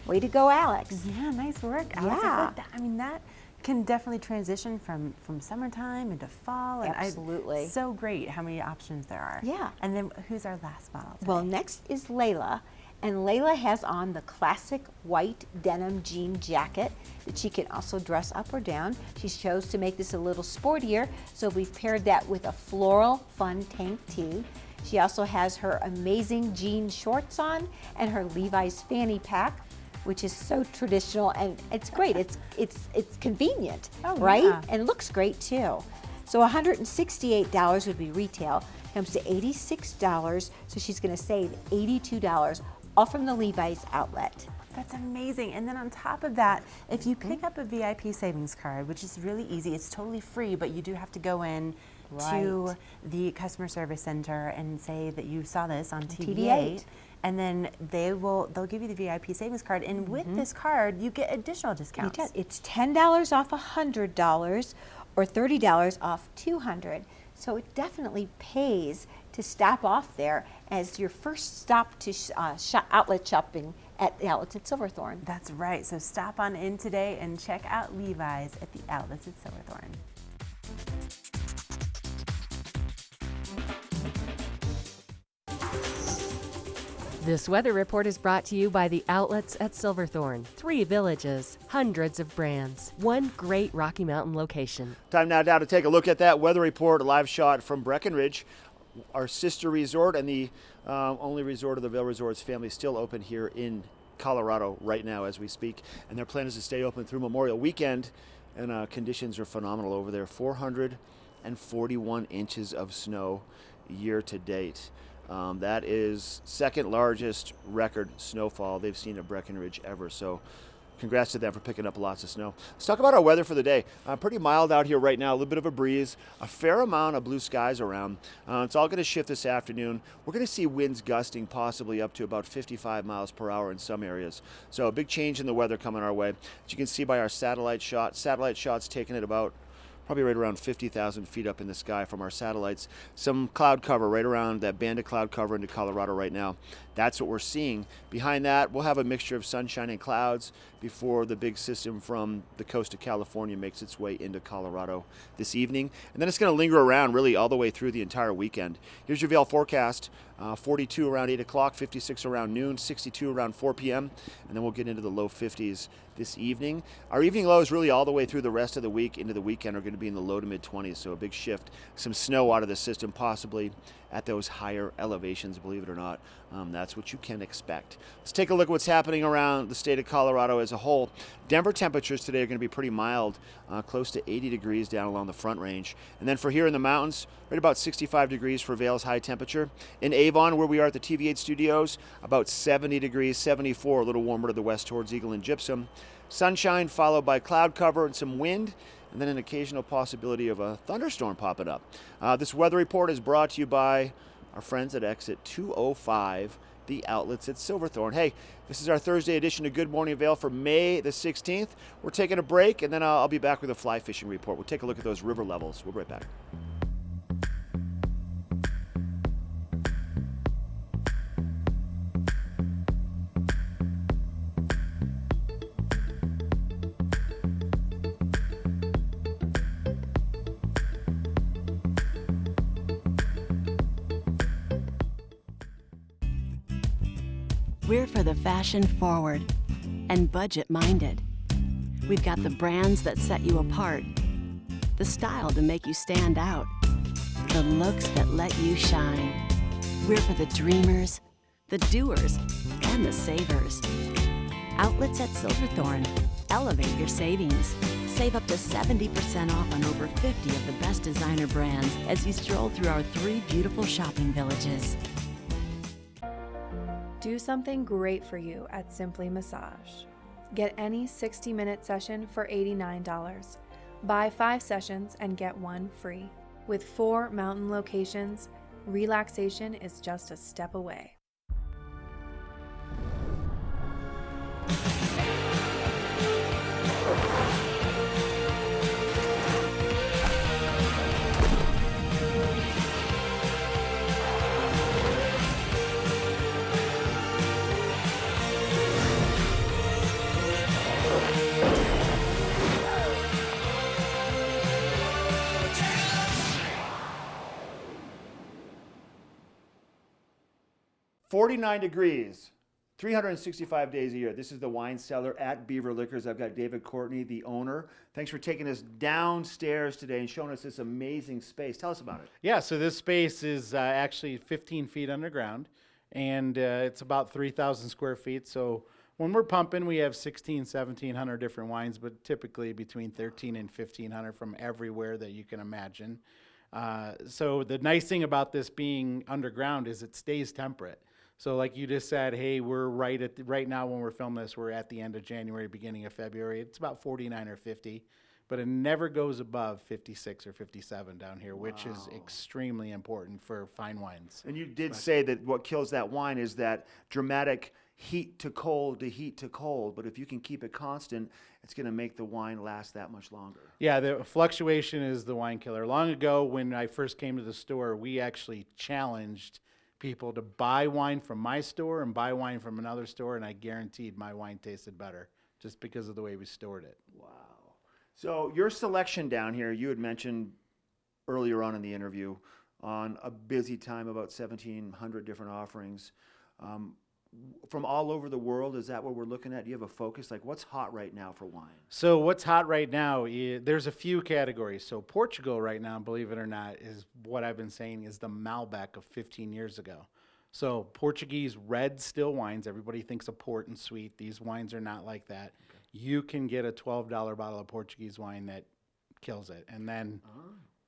Way to go, Alex. Yeah, nice work, Alex. Yeah. I mean, that can definitely transition from summertime into fall. And Absolutely. So great how many options there are. Yeah. And then who's our last model today? Well, next is Layla, and Layla has on the classic white denim jean jacket that she can also dress up or down. She chose to make this a little sportier, so we've paired that with a floral fun tank tee. She also has her amazing jean shorts on and her Levi's fanny pack, which is so traditional, and it's great. It's convenient, right? Yeah. And looks great too. So $168 would be retail, comes to $86, so she's gonna save $82, all from the Levi's outlet. That's amazing. And then on top of that, if you pick up a VIP savings card, which is really easy, it's totally free, but you do have to go in to the customer service center and say that you saw this on TV8. And then they'll give you the VIP savings card, and with this card, you get additional discounts. It's $10 off $100 or $30 off $200. So it definitely pays to stop off there as your first stop to outlet shopping at the outlets at Silverthorne. That's right. So stop on in today and check out Levi's at the outlets at Silverthorne. This weather report is brought to you by the outlets at Silverthorne. 3 villages, hundreds of brands, one great Rocky Mountain location. Time now to take a look at that weather report, a live shot from Breckenridge, our sister resort and the only resort of the Vail Resorts family still open here in Colorado right now as we speak. And their plan is to stay open through Memorial Weekend, and conditions are phenomenal over there. 441 inches of snow year to date. That is second largest record snowfall they've seen at Breckenridge ever. So congrats to them for picking up lots of snow. Let's talk about our weather for the day. Pretty mild out here right now, a little bit of a breeze, a fair amount of blue skies around. It's all going to shift this afternoon. We're going to see winds gusting possibly up to about 55 miles per hour in some areas. So a big change in the weather coming our way. As you can see by our satellite shots taken at about probably right around 50,000 feet up in the sky from our satellites. Some cloud cover right around that band of cloud cover into Colorado right now. That's what we're seeing. Behind that, we'll have a mixture of sunshine and clouds before the big system from the coast of California makes its way into Colorado this evening. And then it's going to linger around really all the way through the entire weekend. Here's your Vail forecast. 42 around 8 o'clock, 56 around noon, 62 around 4 p.m., and then we'll get into the low 50s this evening. Our evening lows really all the way through the rest of the week into the weekend are going to be in the low to mid 20s, so a big shift. Some snow out of the system possibly at those higher elevations, believe it or not. That's what you can expect. Let's take a look at what's happening around the state of Colorado as a whole. Denver temperatures today are going to be pretty mild, close to 80 degrees down along the Front Range. And then for here in the mountains, right about 65 degrees for Vail's high temperature. In Avon, where we are at the TV8 studios, about 70 degrees, 74, a little warmer to the west towards Eagle and Gypsum. Sunshine followed by cloud cover and some wind, and then an occasional possibility of a thunderstorm popping up. This weather report is brought to you by our friends at Exit 205, the outlets at Silverthorne. Hey, this is our Thursday edition of Good Morning Vail for May the 16th. We're taking a break, and then I'll be back with a fly fishing report. We'll take a look at those river levels. We'll be right back. We're for the fashion forward and budget minded. We've got the brands that set you apart, the style to make you stand out, the looks that let you shine. We're for the dreamers, the doers, and the savers. Outlets at Silverthorne. Elevate your savings. Save up to 70% off on over 50 of the best designer brands as you stroll through our 3 beautiful shopping villages. Do something great for you at Simply Massage. Get any 60-minute session for $89. Buy 5 sessions and get 1 free. With 4 mountain locations, relaxation is just a step away. "49 degrees, 365 days a year." This is the wine cellar at Beaver Liquors. I've got David Courtney, the owner. Thanks for taking us downstairs today and showing us this amazing space. Tell us about it. Yeah, so this space is actually 15 feet underground, and it's about 3,000 square feet. So when we're pumping, we have 1,700 different wines, but typically between 13 and 1,500 from everywhere that you can imagine. So the nice thing about this being underground is it stays temperate. So like you just said, hey, we're right now when we're filming this, we're at the end of January, beginning of February. It's about 49 or 50, but it never goes above 56 or 57 down here, which is extremely important for fine wines. And you did say that what kills that wine is that dramatic heat to cold to heat to cold, but if you can keep it constant, it's going to make the wine last that much longer. Yeah, the fluctuation is the wine killer. Long ago, when I first came to the store, we actually challenged people to buy wine from my store and buy wine from another store, and I guaranteed my wine tasted better just because of the way we stored it. Wow. So your selection down here, you had mentioned earlier on in the interview, on a busy time, about 1,700 different offerings. From all over the world, is that what we're looking at? Do you have a focus? Like, what's hot right now for wine? So what's hot right now, there's a few categories. So Portugal right now, believe it or not, is what I've been saying is the Malbec of 15 years ago. So Portuguese red still wines, everybody thinks of port and sweet. These wines are not like that. Okay. You can get a $12 bottle of Portuguese wine that kills it. And then,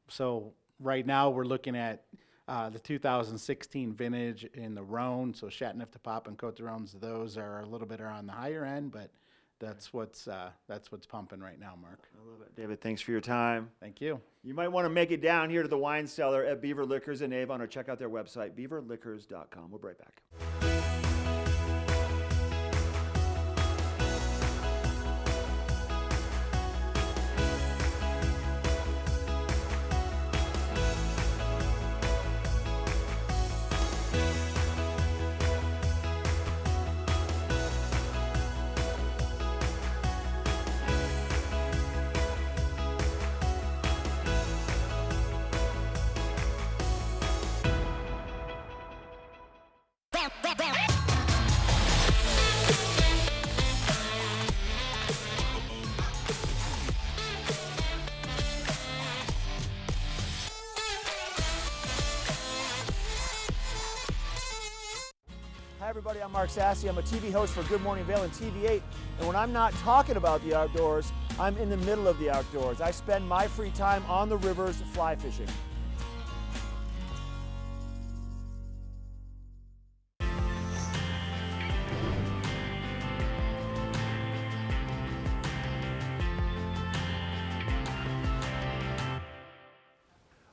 so right now we're looking at the 2016 vintage in the Rhone, so Châteauneuf-du-Pape and Côte d'Aron's, those are a little bit on the higher end, but that's what's pumping right now, Mark. I love it. David, thanks for your time. Thank you. You might want to make it down here to the wine cellar at Beaver Liquors in Avon, or check out their website, beaverliquors.com. We'll be right back. Hi everybody, I'm Mark Sassy. I'm a TV host for Good Morning Vail and TV8. And when I'm not talking about the outdoors, I'm in the middle of the outdoors. I spend my free time on the rivers fly fishing.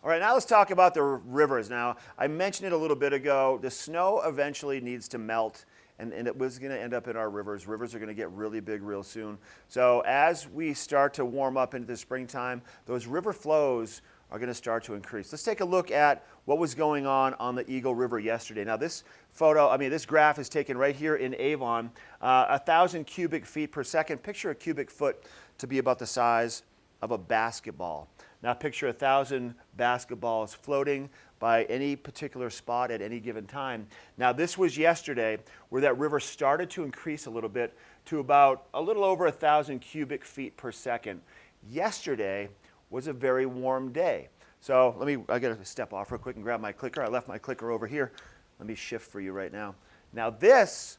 All right, now let's talk about the rivers. Now, I mentioned it a little bit ago. The snow eventually needs to melt, and it was going to end up in our rivers. Rivers are going to get really big real soon. So as we start to warm up into the springtime, those river flows are going to start to increase. Let's take a look at what was going on the Eagle River yesterday. Now, this this graph is taken right here in Avon, 1,000 cubic feet per second. Picture a cubic foot to be about the size of a basketball. Now picture 1,000 basketballs floating by any particular spot at any given time. Now this was yesterday, where that river started to increase a little bit to about a little over 1,000 cubic feet per second. Yesterday was a very warm day. So I gotta step off real quick and grab my clicker. I left my clicker over here. Let me shift for you right now. Now this,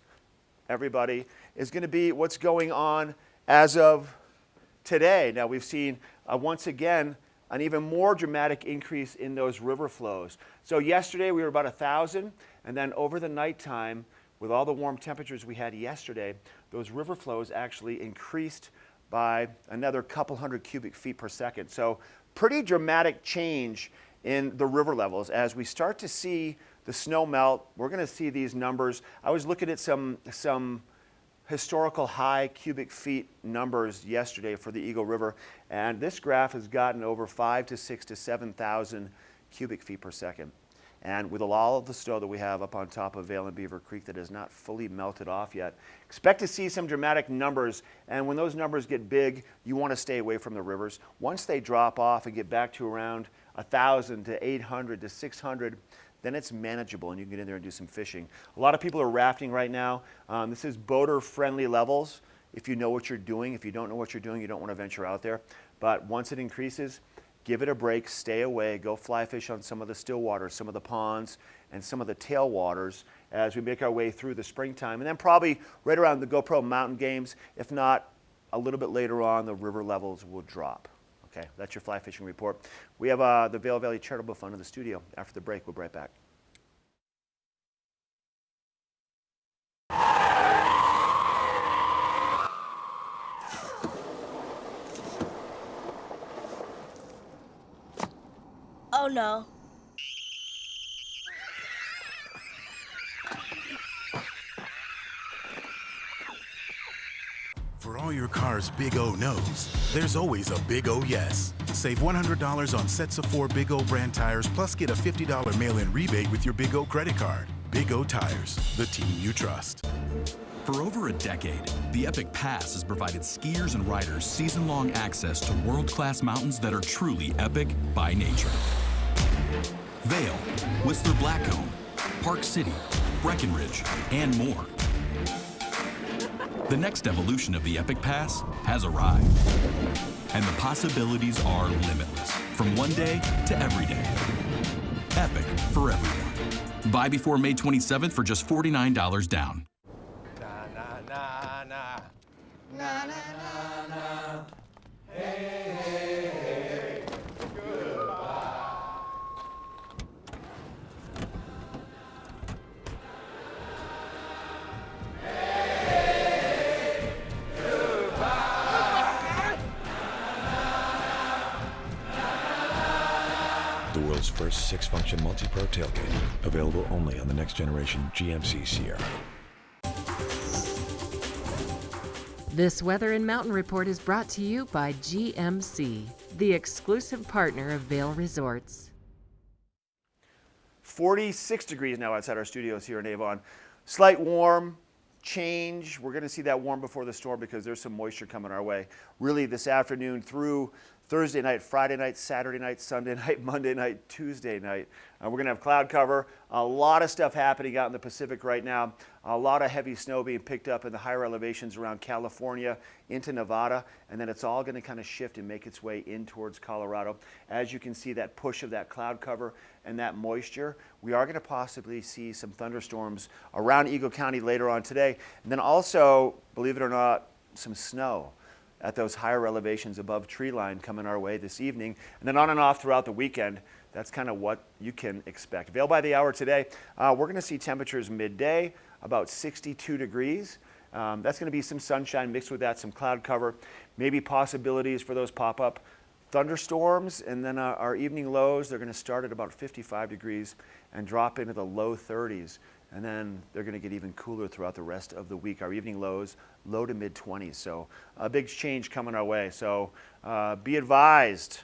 everybody, is gonna be what's going on as of today. Now we've seen, once again, an even more dramatic increase in those river flows. So yesterday we were about 1,000, and then over the nighttime, with all the warm temperatures we had yesterday, those river flows actually increased by another couple hundred cubic feet per second. So pretty dramatic change in the river levels. As we start to see the snow melt, we're going to see these numbers. I was looking at some historical high cubic feet numbers yesterday for the Eagle River, and this graph has gotten over 5,000 to 6,000 to 7,000 cubic feet per second. And with all of the snow that we have up on top of Vail and Beaver Creek that has not fully melted off yet, expect to see some dramatic numbers. And when those numbers get big, you want to stay away from the rivers. Once they drop off and get back to around 1,000 to 800 to 600, then it's manageable and you can get in there and do some fishing. A lot of people are rafting right now. This is boater-friendly levels if you know what you're doing. If you don't know what you're doing, you don't want to venture out there. But once it increases, give it a break, stay away, go fly fish on some of the still waters, some of the ponds, and some of the tailwaters as we make our way through the springtime. And then probably right around the GoPro Mountain Games, if not a little bit later on, the river levels will drop. Okay, that's your fly fishing report. We have the Vail Valley Charitable Fund in the studio. After the break, we'll be right back. Oh no. For all your car's big O no's, there's always a big O yes. Save $100 on sets of 4 Big O brand tires, plus get a $50 mail-in rebate with your Big O credit card. Big O Tires, the team you trust. For over a decade, the Epic Pass has provided skiers and riders season-long access to world-class mountains that are truly epic by nature. Vail, Whistler Blackcomb, Park City, Breckenridge, and more. The next evolution of the Epic Pass has arrived, and the possibilities are limitless, from one day to every day. Epic for everyone. Buy before May 27th for just $49 down. The world's first 6-function multi-pro tailgate, available only on the next generation GMC Sierra. This Weather and Mountain Report is brought to you by GMC, the exclusive partner of Vail Resorts. 46 degrees now outside our studios here in Avon. Slight warm change. We're going to see that warm before the storm because there's some moisture coming our way. Really this afternoon through Thursday night, Friday night, Saturday night, Sunday night, Monday night, Tuesday night. We're going to have cloud cover. A lot of stuff happening out in the Pacific right now. A lot of heavy snow being picked up in the higher elevations around California into Nevada. And then it's all going to kind of shift and make its way in towards Colorado. As you can see, that push of that cloud cover and that moisture, we are going to possibly see some thunderstorms around Eagle County later on today. And then also, believe it or not, some snow at those higher elevations above tree line coming our way this evening, and then on and off throughout the weekend. That's kind of what you can expect. Vail by the hour today, we're going to see temperatures midday about 62 degrees. That's going to be some sunshine mixed with that, some cloud cover, maybe possibilities for those pop-up thunderstorms, and then our evening lows, they're going to start at about 55 degrees and drop into the low 30s. And then they're going to get even cooler throughout the rest of the week. Our evening lows, low to mid 20s. So a big change coming our way. So be advised,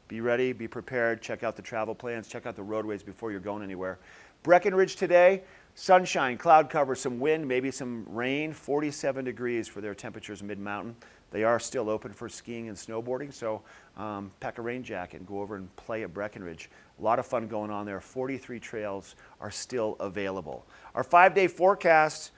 be ready, be prepared. Check out the travel plans, check out the roadways before you're going anywhere. Breckenridge today, sunshine, cloud cover, some wind, maybe some rain, 47 degrees for their temperatures mid-mountain. They are still open for skiing and snowboarding, so pack a rain jacket and go over and play at Breckenridge. A lot of fun going on there. 43 trails are still available. Our 5-day forecast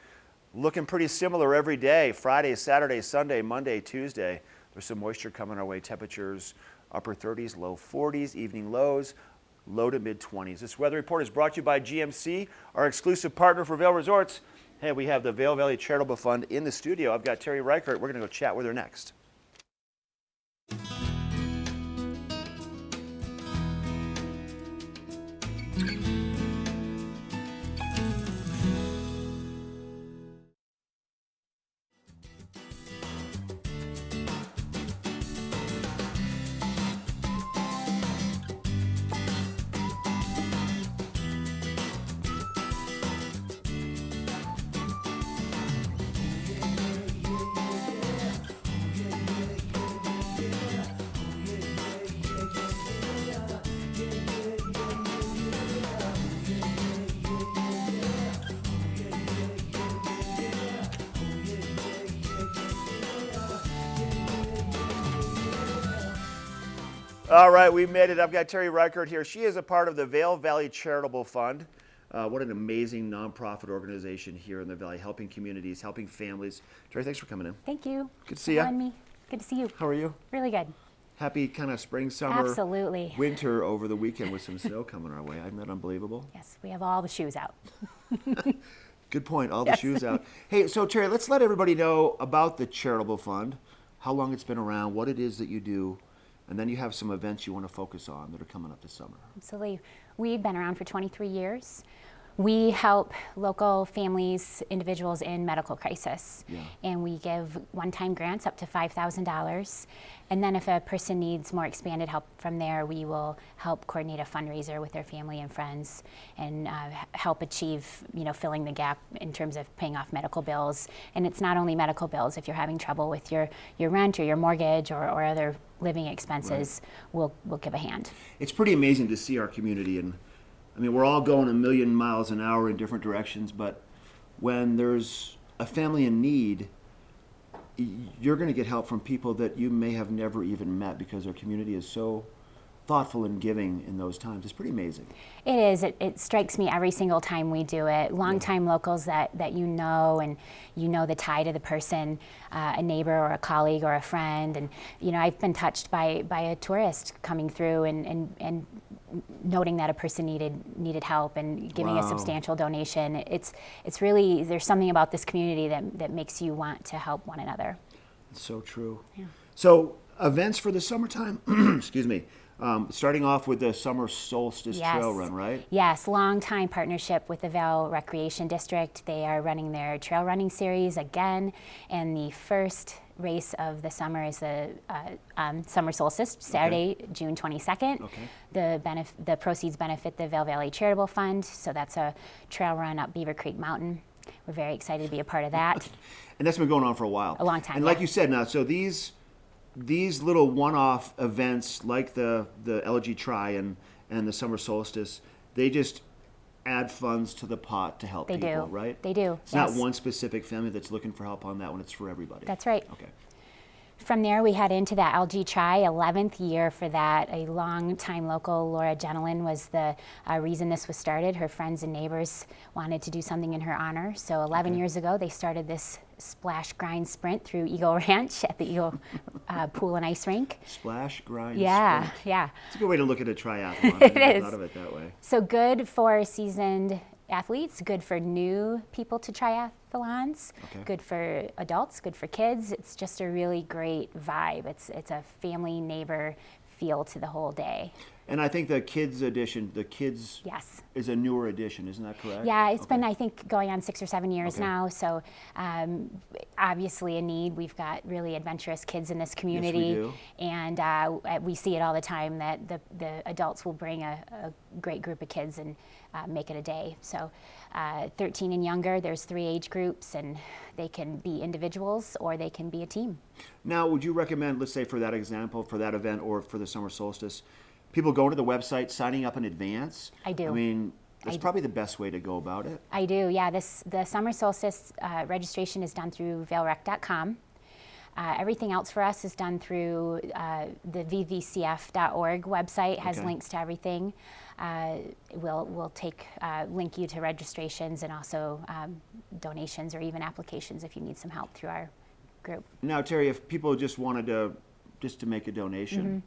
looking pretty similar every day. Friday, Saturday, Sunday, Monday, Tuesday. There's some moisture coming our way. Temperatures upper 30s, low 40s. Evening lows, low to mid 20s. This weather report is brought to you by GMC, our exclusive partner for Vail Resorts. Hey, we have the Vail Valley Charitable Fund in the studio. I've got Terry Reichert. We're going to go chat with her next. All right, we made it. I've got Terry Reichert here. She is a part of the Vail Valley Charitable Fund. What an amazing nonprofit organization here in the Valley, helping communities, helping families. Terry, thanks for coming in. Thank you. Good to see you. Me. Good to see you. How are you? Really good. Happy kind of spring, summer, Absolutely. winter over the weekend with some snow coming our way. Isn't that unbelievable? Yes, we have all the shoes out. Good point. All the shoes out. Hey, so Terry, let's let everybody know about the Charitable Fund, how long it's been around, what it is that you do, and then you have some events you want to focus on that are coming up this summer. Absolutely. We've been around for 23 years. We help local families, individuals in medical crisis, and we give one-time grants up to $5,000. And then if a person needs more expanded help from there, we will help coordinate a fundraiser with their family and friends and help achieve, filling the gap in terms of paying off medical bills. And it's not only medical bills. If you're having trouble with your rent or your mortgage or other living expenses, we'll give a hand. It's pretty amazing to see our community, and I mean, we're all going a million miles an hour in different directions, but when there's a family in need, you're going to get help from people that you may have never even met because our community is so thoughtful and giving in those times. It's pretty amazing. It is. It strikes me every single time we do it. Longtime locals that you know, and you know the tie to the person, a neighbor or a colleague or a friend. And I've been touched by a tourist coming through and noting that a person needed help and giving a substantial donation. It's really, there's something about this community that makes you want to help one another. It's so true. Yeah. So events for the summertime, excuse me, starting off with the summer solstice trail run, right? Yes, long-time partnership with the Vail Recreation District. They are running their trail running series again, and the first race of the summer is the summer solstice, Saturday, June 22nd. The proceeds benefit the Vail Valley Charitable Fund, so that's a trail run up Beaver Creek Mountain. We're very excited to be a part of that. And that's been going on for a while. A long time. And like you said, now, so these little one-off events like the LG Tri and the summer solstice, they just add funds to the pot to help people, right? They do. It's not one specific family that's looking for help on that one. It's for everybody. That's right. Okay. From there, we head into that LG Tri, 11th year for that. A long-time local, Laura Genelin, was the reason this was started. Her friends and neighbors wanted to do something in her honor. So 11 years ago, they started this splash grind sprint through Eagle Ranch at the Eagle Pool and Ice Rink. Splash grind sprint. Yeah. It's a good way to look at a triathlon. It is. I thought of it that way. So good for seasoned athletes, good for new people to triathlons, good for adults, good for kids. It's just a really great vibe. It's a family, neighbor feel to the whole day. And I think the kids edition, is a newer edition, isn't that correct? Yeah, it's been, I think, going on 6 or 7 years now. So obviously a need. We've got really adventurous kids in this community. Yes, we do. And we see it all the time that the adults will bring a great group of kids and make it a day. So 13 and younger, there's 3 age groups, and they can be individuals or they can be a team. Now, would you recommend, let's say for that example, for that event or for the summer solstice, people going to the website, signing up in advance? I do. I mean, that's probably the best way to go about it. I do, yeah. The summer solstice registration is done through vailrec.com. Everything else for us is done through the vvcf.org website, has links to everything. We'll link you to registrations and also donations or even applications if you need some help through our group. Now, Terry, if people just wanted to make a donation,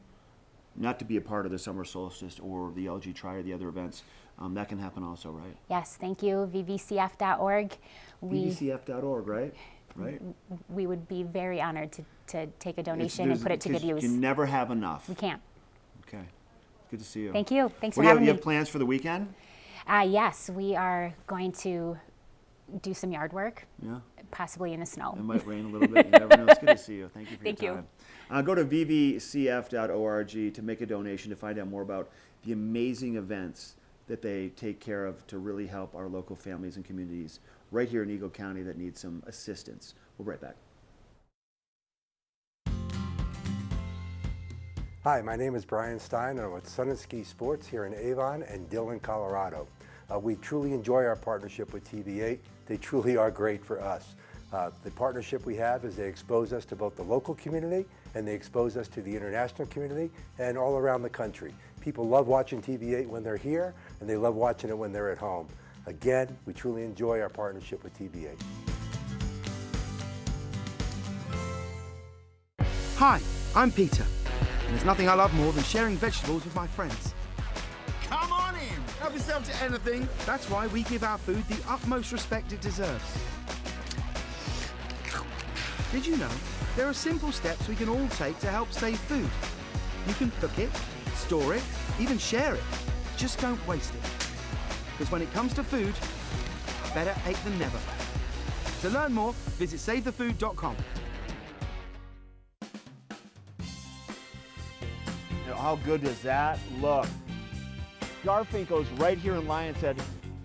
not to be a part of the summer solstice or the LG Tri or the other events, that can happen also, right? Yes, thank you, vvcf.org. vvcf.org, right? Right. We would be very honored to take a donation and put it to good use. You can never have enough. We can't. Okay. Good to see you. Thank you. Thanks for having me. Do you have plans for the weekend? Yes, we are going to do some yard work. Yeah. Possibly in the snow. It might rain a little bit. You never know. It's good to see you. Thank you for your time. Go to vvcf.org to make a donation to find out more about the amazing events that they take care of to really help our local families and communities right here in Eagle County that need some assistance. We'll be right back. Hi, my name is Brian Stein, and I'm with Sun and Ski Sports here in Avon and Dillon, Colorado. We truly enjoy our partnership with TV8. They truly are great for us. The partnership we have is they expose us to both the local community and they expose us to the international community and all around the country. People love watching TV8 when they're here and they love watching it when they're at home. Again, we truly enjoy our partnership with TV8. Hi, I'm Peter, and there's nothing I love more than sharing vegetables with my friends. Come on in, help yourself to anything. That's why we give our food the utmost respect it deserves. Did you know there are simple steps we can all take to help save food? You can cook it, store it, even share it. Just don't waste it. Because when it comes to food, better ate than never. To learn more, visit savethefood.com. How good does that look? Garfinkel's right here in Lion's Head.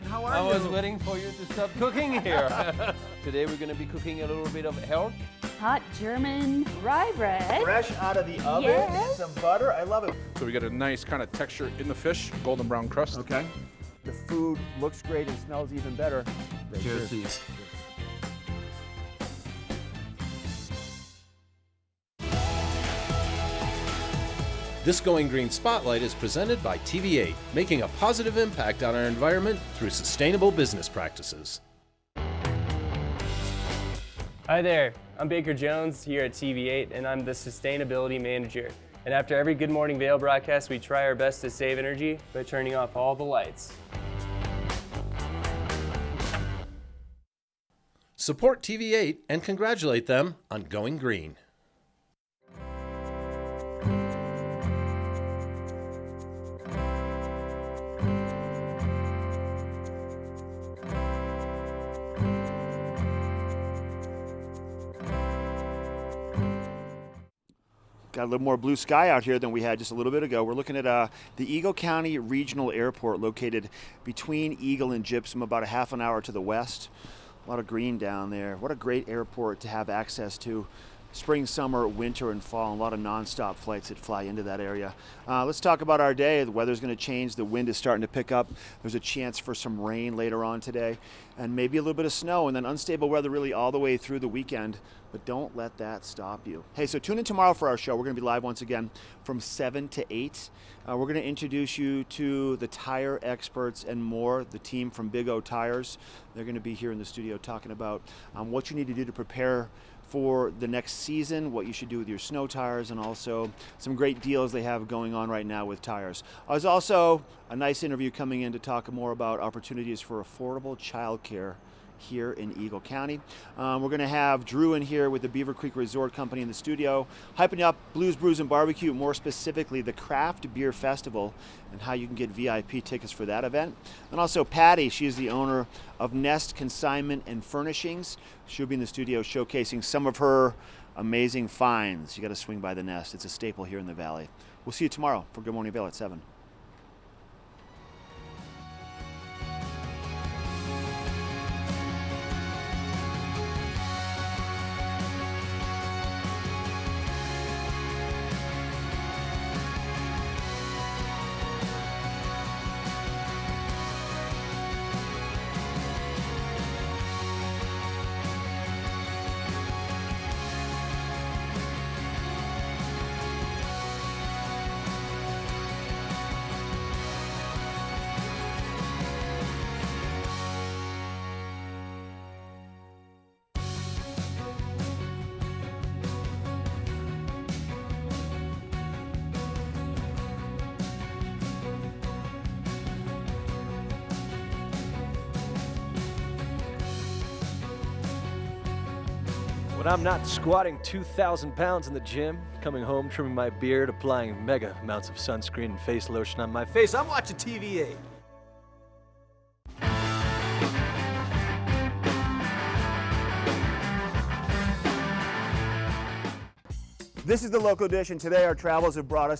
How are I you? was waiting for you to start cooking here. Today we're going to be cooking a little bit of health. Hot German rye bread. Fresh out of the oven, Yes. some butter. I love it. So we get a nice kind of texture in the fish, golden brown crust. Okay. The food looks great and smells even better. Cheers. Cheers. This Going Green Spotlight is presented by TV8, making a positive impact on our environment through sustainable business practices. Hi there, I'm Baker Jones here at TV8 and I'm the Sustainability Manager. And after every Good Morning Vail broadcast, we try our best to save energy by turning off all the lights. Support TV8 and congratulate them on going green. Got a little more blue sky out here than we had just a little bit ago. We're looking at the Eagle County Regional Airport located between Eagle and Gypsum, about a half an hour to the west. A lot of green down there. What a great airport to have access to. Spring, summer, winter, and fall, and a lot of nonstop flights that fly into that area. Let's talk about our day. The weather's going to change. The wind is starting to pick up. There's a chance for some rain later on today, and maybe a little bit of snow, and then unstable weather really all the way through the weekend. But don't let that stop you. Hey, so tune in tomorrow for our show. We're going to be live once again from 7 to 8. We're going to introduce you to the tire experts and more, the team from Big O Tires. They're going to be here in the studio talking about what you need to do to prepare for the next season, what you should do with your snow tires, and also some great deals they have going on right now with tires. There's also a nice interview coming in to talk more about opportunities for affordable childcare here in Eagle County. We're going to have Drew in here with the Beaver Creek Resort Company in the studio, hyping up Blues, Brews, and Barbecue, more specifically the Craft Beer Festival and how you can get VIP tickets for that event. And also Patty, she's the owner of Nest Consignment and Furnishings. She'll be in the studio showcasing some of her amazing finds. You got to swing by the Nest. It's a staple here in the Valley. We'll see you tomorrow for Good Morning Vail at 7. When I'm not squatting 2,000 pounds in the gym, coming home, trimming my beard, applying mega amounts of sunscreen and face lotion on my face, I'm watching TV8. This is the Local Dish, and today our travels have brought us